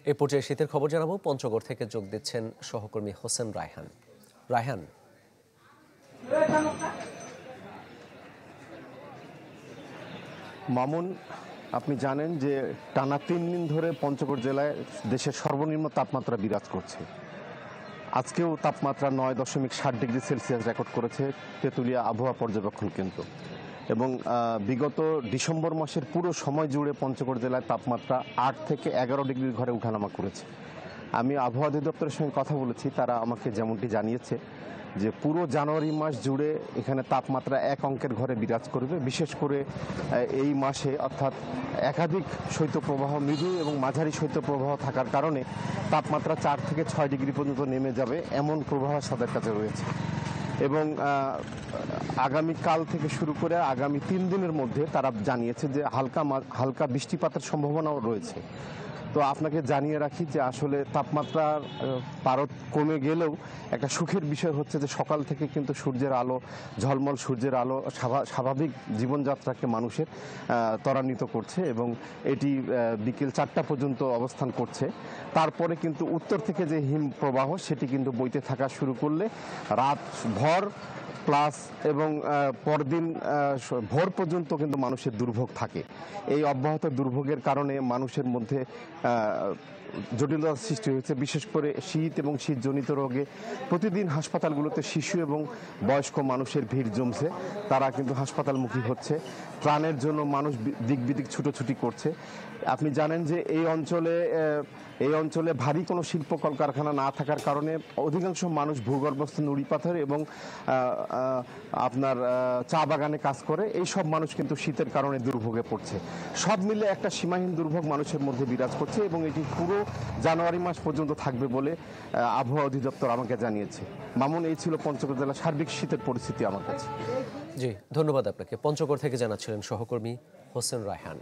এই পর্যায়ে শীতের খবর জানাবো। পঞ্চগড় থেকে যোগ দিচ্ছেন সহকর্মী হোসেন রায়হান। রায়হান, মামুন, আপনি জানেন যে টানা 3 দিন ধরে পঞ্চগড় জেলায় দেশের সর্বনিম্ন তাপমাত্রা বিরাজ করছে। আজকেও তাপমাত্রা 9.7 ডিগ্রি সেলসিয়াস রেকর্ড করেছে তেঁতুলিয়া আবহাওয়া পর্যবেক্ষণ কেন্দ্র। এবং বিগত ডিসেম্বর মাসের পুরো সময় জুড়ে পঞ্চগড় জেলায় তাপমাত্রা 8 থেকে 11 ডিগ্রির ঘরে উঠানামা করেছে। আমি আবহাওয়া অধিদপ্তরের সঙ্গে কথা বলেছি, তারা আমাকে যেমনটি জানিয়েছে যে পুরো জানুয়ারি মাস জুড়ে এখানে তাপমাত্রা এক অঙ্কের ঘরে বিরাজ করবে। বিশেষ করে এই মাসে অর্থাৎ একাধিক শৈত্যপ্রবাহ, মৃদু এবং মাঝারি শৈত্যপ্রবাহ থাকার কারণে তাপমাত্রা 4 থেকে 6 ডিগ্রি পর্যন্ত নেমে যাবে এমন পূর্বাভাস তাদের কাছে রয়েছে। এবং আগামীকাল থেকে শুরু করে আগামী 3 দিনের মধ্যে তারা জানিয়েছে যে হালকা বৃষ্টিপাতের সম্ভাবনাও রয়েছে। তো আপনাকে জানিয়ে রাখি যে আসলে তাপমাত্রার পারদ কমে গেলেও একটা সুখের বিষয় হচ্ছে যে সকাল থেকে কিন্তু সূর্যের আলো, ঝলমল সূর্যের আলো স্বাভাবিক জীবনযাত্রাকে মানুষের ত্বরান্বিত করছে এবং এটি বিকেল 4টা পর্যন্ত অবস্থান করছে। তারপরে কিন্তু উত্তর থেকে যে হিম প্রবাহ সেটি কিন্তু বইতে থাকা শুরু করলে রাত ভর প্লাস এবং পরদিন ভোর পর্যন্ত কিন্তু মানুষের দুর্ভোগ থাকে। এই অব্যাহত দুর্ভোগের কারণে মানুষের মধ্যে জটিলতার সৃষ্টি হয়েছে। বিশেষ করে শীত এবং শীতজনিত রোগে প্রতিদিন হাসপাতালগুলোতে শিশু এবং বয়স্ক মানুষের ভিড় জমছে। তারা কিন্তু হাসপাতালমুখী হচ্ছে। ত্রাণের জন্য মানুষ দিক বিদিক ছুটোছুটি করছে। আপনি জানেন যে এই অঞ্চলে ভারী কোনো শিল্প কলকারখানা না থাকার কারণে অধিকাংশ মানুষ ভূগর্ভস্থ নুড়ি পাথর এবং আপনার চা বাগানে কাজ করে। এই সব মানুষ কিন্তু শীতের কারণে দুর্ভোগে পড়ছে। সব মিলে একটা সীমাহীন দুর্ভোগ মানুষের মধ্যে বিরাজ করছে এবং এটি পুরো জানুয়ারি মাস পর্যন্ত থাকবে বলে আবহাওয়া অধিদপ্তর আমাকে জানিয়েছে। মামুন, এই ছিল পঞ্চগড় জেলার সার্বিক শীতের পরিস্থিতি আমার কাছে। জি ধন্যবাদ আপনাকে। পঞ্চগড় থেকে জানাচ্ছিলেন সহকর্মী হোসেন রায়হান।